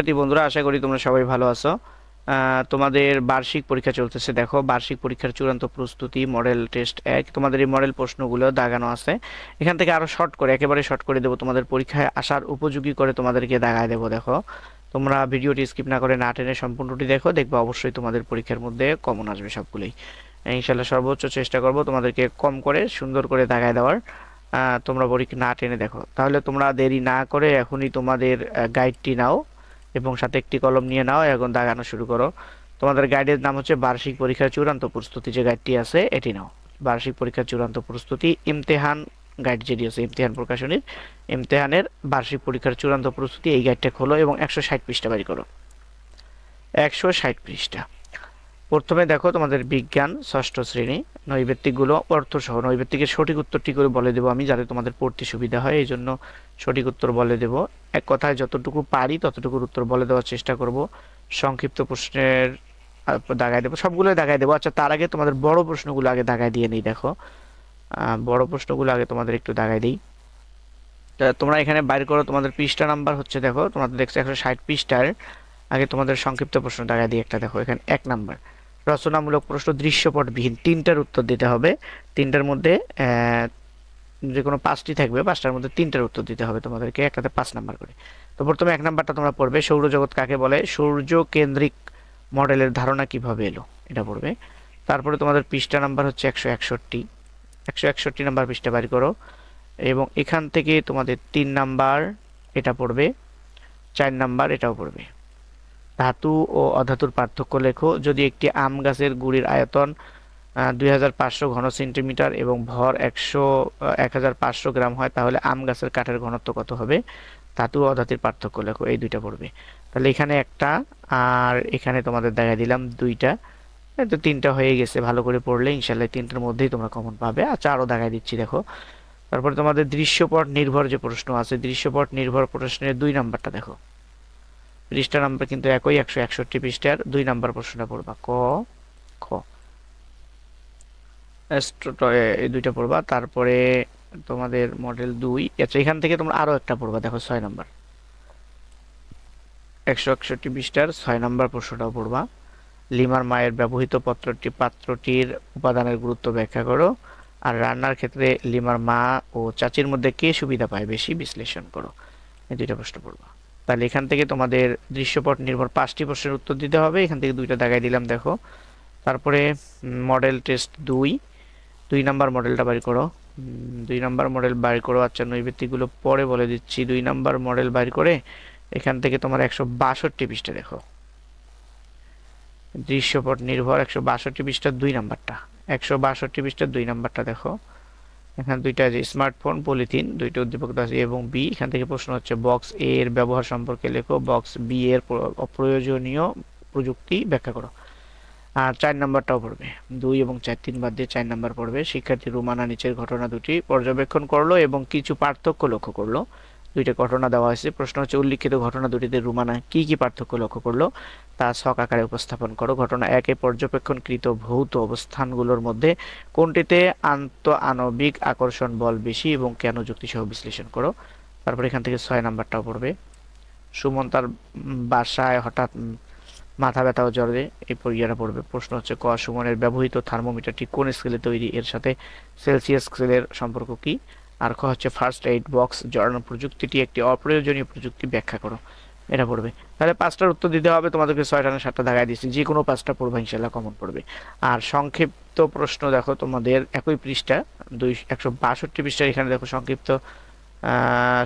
শিক্ষার্থী বন্ধুরা, আশা করি তোমরা সবাই ভালো আছো। তোমাদের বার্ষিক পরীক্ষা চলতেছে। দেখো, বার্ষিক পরীক্ষার চূড়ান্ত প্রস্তুতি মডেল টেস্ট 1, তোমাদের এই মডেল প্রশ্নগুলো দাগানো আছে। এখান থেকে আরো শর্ট করে, একেবারে শর্ট করে দেবো, তোমাদের পরীক্ষায় আসার উপযোগী করে তোমাদেরকে দাগায় দেবো। দেখো, তোমরা ভিডিওটি স্কিপ না করে না টেনে সম্পূর্ণটি দেখো, দেখবে অবশ্যই তোমাদের পরীক্ষার মধ্যে কমন আসবে সবগুলোই। ইনশাল্লাহ সর্বোচ্চ চেষ্টা করব তোমাদেরকে কম করে সুন্দর করে দাগায় দেওয়ার। তোমরা পরীক্ষা না টেনে দেখো, তাহলে তোমরা দেরি না করে এখনই তোমাদের গাইডটি নাও এবং সাথে একটি কলম নিয়ে নাও, এখন দাগানো শুরু করো। তোমাদের গাইডের নাম হচ্ছে বার্ষিক পরীক্ষার চূড়ান্ত প্রস্তুতি, যে গাইডটি আছে এটি নাও। বার্ষিক পরীক্ষার চূড়ান্ত প্রস্তুতি ইমতেহান গাইড, যেটি আছে ইমতেহান প্রকাশনীর ইমতেহানের বার্ষিক পরীক্ষার চূড়ান্ত প্রস্তুতি, এই গাইডটা খোলো এবং 160 পৃষ্ঠা বাড়ি করো। 160 পৃষ্ঠা। প্রথমে দেখো, তোমাদের বিজ্ঞান ষষ্ঠ শ্রেণী, নৈবেত্তিকগুলো অর্থসহ। নৈবেত্তিকের সঠিক উত্তরটি করে বলে দেবো আমি, যাতে তোমাদের পড়তে সুবিধা হয়, এই জন্য সঠিক উত্তর বলে দেব। এক কথায় যতটুকু পারি ততটুকুর উত্তর বলে দেওয়ার চেষ্টা করব। সংক্ষিপ্ত প্রশ্নের দাগায় দেবো, সবগুলোই দাগায় দেবো। আচ্ছা, তার আগে তোমাদের বড় প্রশ্নগুলো আগে দাগায় দিয়ে নিই। দেখো, বড় প্রশ্নগুলো আগে তোমাদের একটু দাগায় দিই। তোমরা এখানে বাইর করো, তোমাদের পৃষ্ঠা নাম্বার হচ্ছে, দেখো তোমাদের দেখছো 160 পৃষ্ঠার। আগে তোমাদের সংক্ষিপ্ত প্রশ্ন দাগায় দিই একটা। দেখো এখানে 1 নাম্বার, রচনামূলক প্রশ্ন দৃশ্যপটবিহীন, 3টার উত্তর দিতে হবে। 3টার মধ্যে যে কোনো 5টি থাকবে, 5টার মধ্যে 3টার উত্তর দিতে হবে তোমাদেরকে, একটাতে 5 নাম্বার করে। তো প্রথমে 1 নাম্বারটা তোমরা পড়বে, সৌরজগৎ কাকে বলে, সূর্য কেন্দ্রিক মডেলের ধারণা কিভাবে এলো, এটা পড়বে। তারপরে তোমাদের পৃষ্ঠা নাম্বার হচ্ছে 161, 161 নাম্বার পৃষ্ঠা বাড়ি করো এবং এখান থেকে তোমাদের 3 নাম্বার এটা পড়বে, 4 নাম্বার এটাও পড়বে। ধাতু ও অধাতুর পার্থক্য লেখো। যদি একটি আম গাছের গুড়ির আয়তন 2500 ঘন সেন্টিমিটার এবং ভর 1500 গ্রাম হয়, তাহলে আম গাছের কাঠের ঘনত্ব কত হবে। ধাতু ও অধাতুর পার্থক্য লেখো, এই দুইটা পড়বে। তাহলে এখানে একটা, আর এখানে তোমাদের দেখা দিলাম 2টা, তো 3টা হয়ে গেছে। ভালো করে পড়লে ইনশাল্লাহ 3টার মধ্যেই তোমরা কমন পাবে। আচ্ছা, আরো দেখাই দিচ্ছি। দেখো, তারপরে তোমাদের দৃশ্যপট নির্ভর যে প্রশ্ন আছে, দৃশ্যপট নির্ভর প্রশ্নের 2 নাম্বারটা দেখো। পৃষ্ঠা নাম্বার কিন্তু একই, 161 পৃষ্ঠার 2 নাম্বার প্রশ্নটা পড়বা, ক খ এই দুইটা পড়বা। তারপরে তোমাদের মডেল 2, আচ্ছা এখান থেকে তোমরা আরো একটা পড়বা। দেখো 6 নাম্বার, 161 পৃষ্ঠার 6 নাম্বার প্রশ্নটাও পড়বা। লিমার মায়ের ব্যবহৃত পাত্রটির উপাদানের গুরুত্ব ব্যাখ্যা করো। আর রান্নার ক্ষেত্রে লিমার মা ও চাচির মধ্যে কে সুবিধা পায় বেশি, বিশ্লেষণ করো। এই দুইটা প্রশ্ন পড়বা। তাহলে এখান থেকে তোমাদের দৃশ্যপট নির্ভর 5টি প্রশ্নের উত্তর দিতে হবে, এখান থেকে 2টা দাগাই দিলাম। দেখো, তারপরে মডেল টেস্ট 2 নাম্বার মডেলটা বাড়ি করো। 2 নাম্বার মডেল বাড়ি করো। আচ্ছা, নৈবেত্তিকগুলো পরে বলে দিচ্ছি। 2 নাম্বার মডেল বাড়ি করে এখান থেকে তোমার 162 পৃষ্ঠা দেখো, দৃশ্যপট নির্ভর 162 পৃষ্ঠার 2 নাম্বারটা, 162 পৃষ্ঠার 2 নাম্বারটা দেখো। এখানে 2টা আছে, স্মার্টফোন, পলিথিন, 2টা উদ্দীপক আছে, এ এবং বি। এখান থেকে প্রশ্ন হচ্ছে বক্স এ এর ব্যবহার সম্পর্কে লেখো, বক্স বি এর অপ্রয়োজনীয় প্রযুক্তি ব্যাখ্যা করো। আর 4 নাম্বারটাও পড়বে, 2 এবং 4, 3 বাদ দিয়ে 4 নাম্বার পড়বে। শিক্ষার্থী রুমানা নিচের ঘটনা দুটি পর্যবেক্ষণ করলো এবং কিছু পার্থক্য লক্ষ্য করলো। 2টা ঘটনা দেওয়া হয়েছে, প্রশ্ন হচ্ছে উল্লিখিত ঘটনা দুটিতে রুমানা কি কি পার্থক্য লক্ষ্য করলো তা ছক আকারে উপস্থাপন করো। ঘটনা 1-এ পর্যবেক্ষণকৃত ভৌত অবস্থানগুলোর মধ্যে কোনটিতে আন্তঃআণবিক আকর্ষণ বল বেশি এবং কেন, যুক্তিসহ বিশ্লেষণ করো। তারপর এখান থেকে 6 নাম্বারটাও পড়বে। সুমন তার বাসায় হঠাৎ মাথা ব্যথা ও জ্বরে, এই ইয়েটা পড়বে। প্রশ্ন হচ্ছে ক, সুমনের ব্যবহৃত থার্মোমিটারটি কোন স্কেলে তৈরি, এর সাথে সেলসিয়াস স্কেলের সম্পর্ক কি। আর খ হচ্ছে ফার্স্ট এইড বক্স জড়ানো প্রযুক্তিটি একটি অপ্রয়োজনীয় প্রযুক্তি, ব্যাখ্যা করো, এটা পড়বে। তাহলে 5টার উত্তর দিতে হবে তোমাদেরকে, 6টা না 7টা দাগায় দিচ্ছি, যে কোনো 5টা পড়বে ইনশাল্লাহ কমন পড়বে। আর সংক্ষিপ্ত প্রশ্ন দেখো তোমাদের একই পৃষ্ঠা, 162 পৃষ্ঠার এখানে দেখো সংক্ষিপ্ত।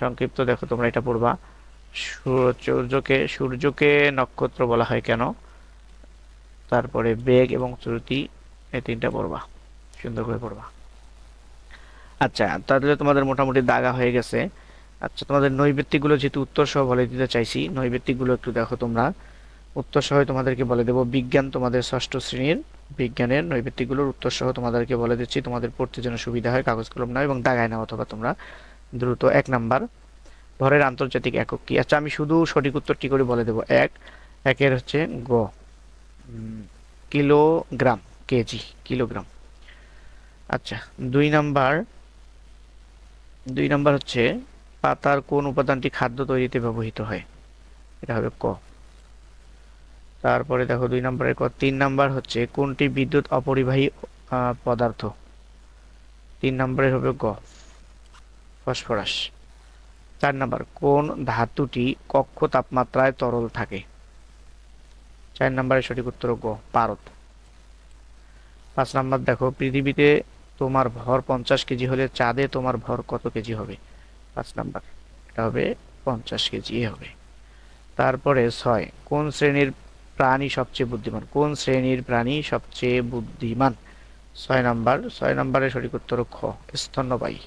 সংক্ষিপ্ত দেখো তোমরা এটা পড়বা, সূর্যকে নক্ষত্র বলা হয় কেন। তারপরে বেগ এবং ত্রুটি, এই 3টা পড়বা, সুন্দর করে পড়বা। আচ্ছা, তাহলে তোমাদের মোটামুটি দাগা হয়ে গেছে। আচ্ছা, তোমাদের নৈবেত্তিকগুলো যেহেতু উত্তর সহ বলে দিতে চাইছি, নৈবেত্তিকগুলো একটু দেখো তোমরা, উত্তর সহ তোমাদেরকে বলে দেবো। বিজ্ঞান তোমাদের ষষ্ঠ শ্রেণীর বিজ্ঞানের নৈবেত্তিকগুলোর উত্তর সহ তোমাদেরকে বলে দিচ্ছি, তোমাদের পড়তে যেন সুবিধা হয়, কাগজ কলম নাও এবং দাগায় নাও অথবা তোমরা দ্রুত। 1 নাম্বার, ভরের আন্তর্জাতিক একক কি। আচ্ছা, আমি শুধু সঠিক উত্তরটি করে বলে দেবো। একের হচ্ছে গ, কিলোগ্রাম, কেজি, কিলোগ্রাম। আচ্ছা, 2 নাম্বার, 2 নাম্বার হচ্ছে পাতার কোন উপাদানটি খাদ্য তৈরিতে ব্যবহৃত হয়। এটা হবে ক। তারপরে দেখো 2 নম্বরের ক। 3 নাম্বার হচ্ছে কোনটি বিদ্যুৎ অপরিবাহী পদার্থ? 3 নম্বরে হবে গ, ফসফরাস। 4 নাম্বার কোন ধাতুটি কক্ষ তাপমাত্রায় তরল থাকে? 4 নম্বরের সঠিক উত্তর গ, পারদ। 5 নাম্বার দেখো পৃথিবীতে তোমার ভর 50 কেজি হলে চাঁদে তোমার ভর কত কেজি হবে? 5 নাম্বার, এটা হবে 50 কেজি হবে। তারপরে 6 কোন শ্রেণীর প্রাণী সবচেয়ে বুদ্ধিমান? কোন শ্রেণীর প্রাণী সবচেয়ে বুদ্ধিমান? 6 নম্বরের সঠিক উত্তর খ, স্তন্যপায়ী।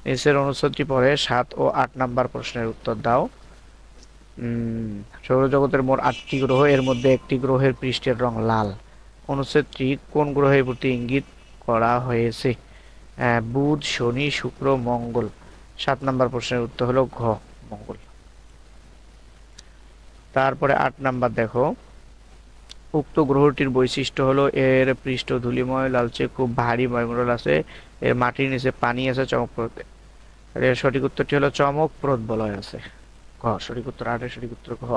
নিচের অনুচ্ছেদটি পড়ে 7 ও 8 নাম্বার প্রশ্নের উত্তর দাও। সৌরজগতের মোট 8টি গ্রহ, এর মধ্যে একটি গ্রহের পৃষ্ঠের রং লাল। অনুচ্ছেদটি কোন গ্রহের প্রতি ইঙ্গিত করা হয়েছে? বুধ, শনি, শুক্র, মঙ্গল। 7 নাম্বার প্রশ্নের উত্তর হলো ঘ, মঙ্গল। তারপরে 8 নাম্বার দেখো উক্ত গ্রহটির বৈশিষ্ট্য হলো এর পৃষ্ঠ ধূলিময়, লালচে, খুব ভারী বায়ুমণ্ডল আছে, এর মাটির নিচে পানি আছে, চমকপ্রদ। এর সঠিক উত্তরটি হলো চমকপ্রদ বলয় আছে, ঘ সঠিক উত্তর। 8 এর সঠিক উত্তর ঘ।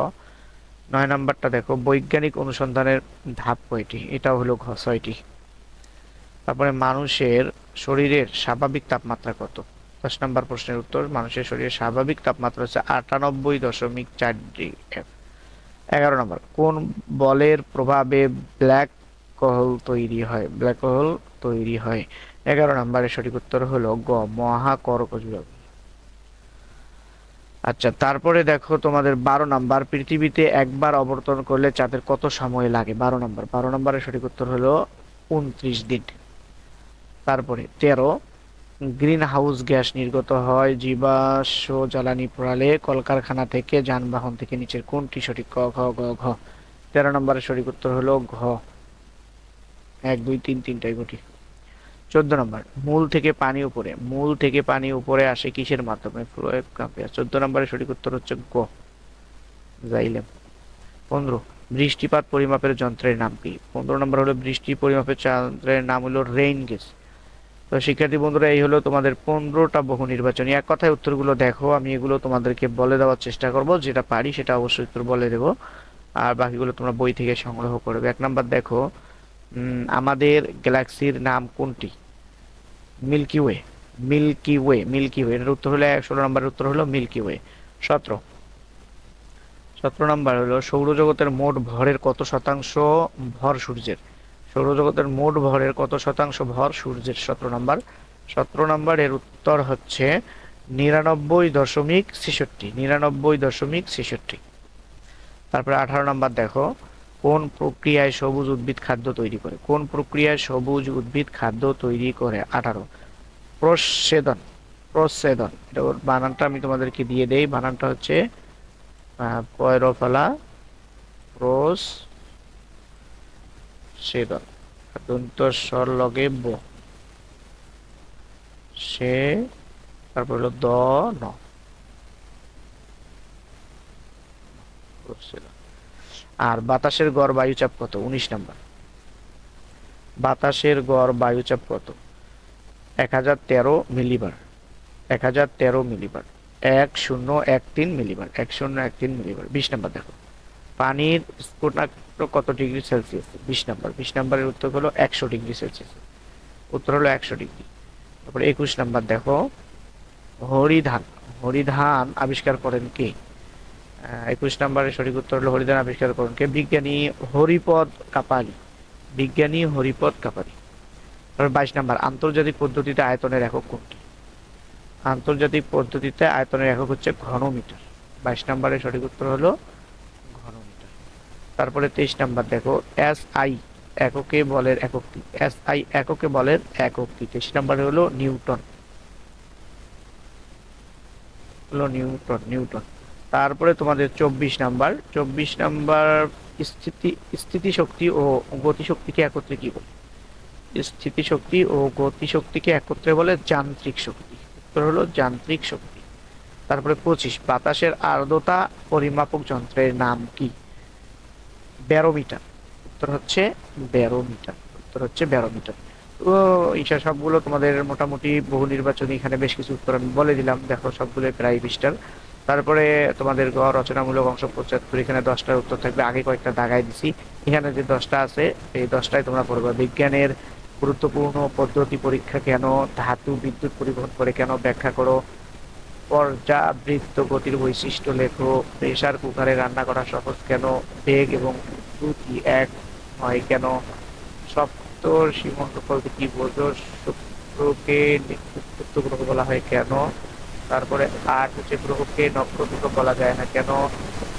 9 নাম্বারটা দেখো বৈজ্ঞানিক অনুসন্ধানের ধাপ কয়টি? এটাও হলো ঘ, 6টি। তারপরে মানুষের শরীরের স্বাভাবিক তাপমাত্রা কত? 10 নাম্বার প্রশ্নের উত্তর মানুষের শরীরের স্বাভাবিক তাপমাত্রা হচ্ছে 98.4 ডিগ্রি F। 11 নম্বর কোন বলের প্রভাবে ব্ল্যাক হোল তৈরি হয়? ব্ল্যাক হোল তৈরি হয়। 11 নম্বরের সঠিক উত্তর হলো গ, মহাকর্কট বল। আচ্ছা তারপরে দেখো তোমাদের 12 নাম্বার পৃথিবীতে একবার অবতরণ করলে চাঁদের কত সময় লাগে? 12 নম্বরের সঠিক উত্তর হলো 29 দিন। তারপরে 13 গ্রিন হাউস গ্যাস নির্গত হয় জীবাশ্ম জ্বালানি প্রণালী, কলকারখানা থেকে, যানবাহন থেকে, নিচের কোনটি সঠিক? ক, খ, গ, ঘ। 13 নম্বরের সঠিক উত্তর হলো ঘ, 1 2 3 তিনটাই গুটি। 14 নম্বর মূল থেকে পানি উপরে আসে কিসের মাধ্যমে? Phloem ampere. 14 নম্বরের সঠিক উত্তর হচ্ছে গ, জাইলেম। 15 বৃষ্টিপাত পরিমাপের যন্ত্রের নাম কি? 15 নম্বর হলো বৃষ্টি পরিমাপের যন্ত্রের নাম হলো রেইন গেজ। তো শিক্ষার্থী বন্ধুরা এই হলো তোমাদের 15টা বহু নির্বাচনী। এক কথায় উত্তরগুলো দেখো, আমি এগুলো তোমাদেরকে বলে দেওয়ার চেষ্টা করব, যেটা পারি সেটা অবশ্যই উত্তর বলে দেব, আর বাকিগুলো তোমরা বই থেকে সংগ্রহ করবে। 1 নাম্বার দেখো আমাদের গ্যালাক্সির নাম কোনটি? Milky Way. এর উত্তর হলো 16 নম্বরের উত্তর হলো মিল্কি ওয়ে। 17 নম্বর হলো সৌরজগতের মোট ভরের কত শতাংশ ভর সূর্যের? সৌরজগতের মোট ভরের কত শতাংশ ভর সূর্যের? 17 নম্বর এর উত্তর হচ্ছে 99.66। তারপরে 18 নম্বর দেখো কোন প্রক্রিয়ায় সবুজ উদ্ভিদ খাদ্য তৈরি করে? কোন প্রক্রিয়ায় সবুজ উদ্ভিদ খাদ্য তৈরি করে? 18 প্রচ্ছেদন। এটা ওর বানানটা আমি তোমাদেরকে দিয়ে দেই, বানানটা হচ্ছে পয়রফলা প্রচ্ছেদন, দন্ত স্বর লগে ব, সে, তারপর হলো দ ন, প্রচ্ছেদন। আর বাতাসের গড় বায়ুচাপ কত? 19 নাম্বার। বাতাসের গড় বায়ুচাপ কত? 1013 মিলিবার। 1013 মিলিবার। 20 নাম্বার দেখো পানির স্ফুটনাঙ্ক কত ডিগ্রি সেলসিয়াস? 20 নাম্বার। 20 নাম্বারের উত্তর হলো 100 ডিগ্রি সেলসিয়াস। উত্তর হলো 100 ডিগ্রি। তারপরে 21 নাম্বার দেখো হরিধান আবিষ্কার করেন কে? 21 নম্বরের সঠিক উত্তর হলো হরিধান আবিষ্কার করেন কে? বিজ্ঞানী হরিপদ কাপালি। 22 নাম্বার আন্তর্জাতিক পদ্ধতিতে আয়তনের একক কোনটি? আন্তর্জাতিক পদ্ধতিতে আয়তনের একক হচ্ছে ঘনমিটার। 22 নম্বরের সঠিক উত্তর হলো ঘনমিটার। তারপরে 23 নাম্বার দেখো এসআই এককে বলের এককটি। 23 নম্বরে হলো নিউটন। তারপরে তোমাদের 24 নাম্বার স্থিতিশক্তি ও গতিশক্তিকে একত্রে কি বলে? স্থিতিশক্তি ও গতিশক্তিকে একত্রে বলে যান্ত্রিক শক্তি। উত্তর হলো যান্ত্রিক শক্তি। তারপরে 25 বাতাসের আর্দ্রতা পরিমাপক যন্ত্রের নাম কি? ব্যারোমিটার। উত্তর হচ্ছে ব্যারোমিটার। তো এই সবগুলো তোমাদের মোটামুটি বহু নির্বাচনী, এখানে বেশ কিছু উত্তর আমি বলে দিলাম, দেখো সবগুলো প্রায় 20টার। তারপরে তোমাদের গ রচনামূলক অংশ 75, এখানে 10টার উত্তর থাকবে, আগে কয়েকটা দাগাই দিছি। এখানে যে 10টা আছে এই 10টাই তোমরা পড়বে। বিজ্ঞানের গুরুত্বপূর্ণ পদ্ধতি পরীক্ষা কেন, ধাতু বিদ্যুৎ পরিবহন করে কেন ব্যাখ্যা করো, পর্যাবৃত্ত গতির বৈশিষ্ট্য লেখো, প্রেসার কুকারে রান্না করা সহজ কেন, বেগ এবং দ্রুতি এক হয় কেন, সপ্তর্ষিমণ্ডল বলতে কি বোঝো, শুক্রকে নিত্যগ্রহ গ্রহ বলা হয় কেন, তারপরে 8 হচ্ছে গ্রহকে নক্ষত্র বলা যায় না কেন,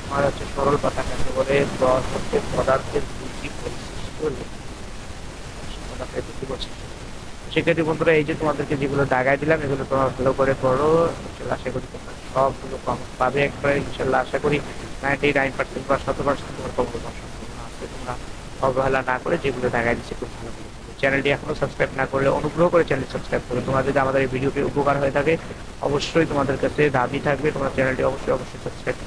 9 হচ্ছে সরল পাতা কাকে বলে, 10 হচ্ছে পদার্থের দুটি বৈশিষ্ট্য লেখো। পদার্থের দুটি বৈশিষ্ট্য। সেক্ষেত্রে বন্ধুরা এই যে তোমাদেরকে যেগুলো দাগাই দিলাম এগুলো তোমরা ভালো করে পড়ো, ইনশাল্লাহ আশা করি তোমরা সবগুলো কমন পাবে একবারে, ইনশাল্লাহ আশা করি 99% বা 100% তোমার কমন পাওয়ার সম্ভাবনা আছে। তোমরা অবহেলা না করে যেগুলো দাগাই দিচ্ছে খুব ভালো করে চ্যানেলটি এখনো সাবস্ক্রাইব না করলে অনুগ্রহ করে চ্যানেল সাবস্ক্রাইব করো। তোমার যদি আমাদের এই ভিডিওটি উপকার হয়ে থাকে অবশ্যই তোমাদের কাছে দাবি থাকবে তোমরা চ্যানেলটি অবশ্যই সাবস্ক্রাইব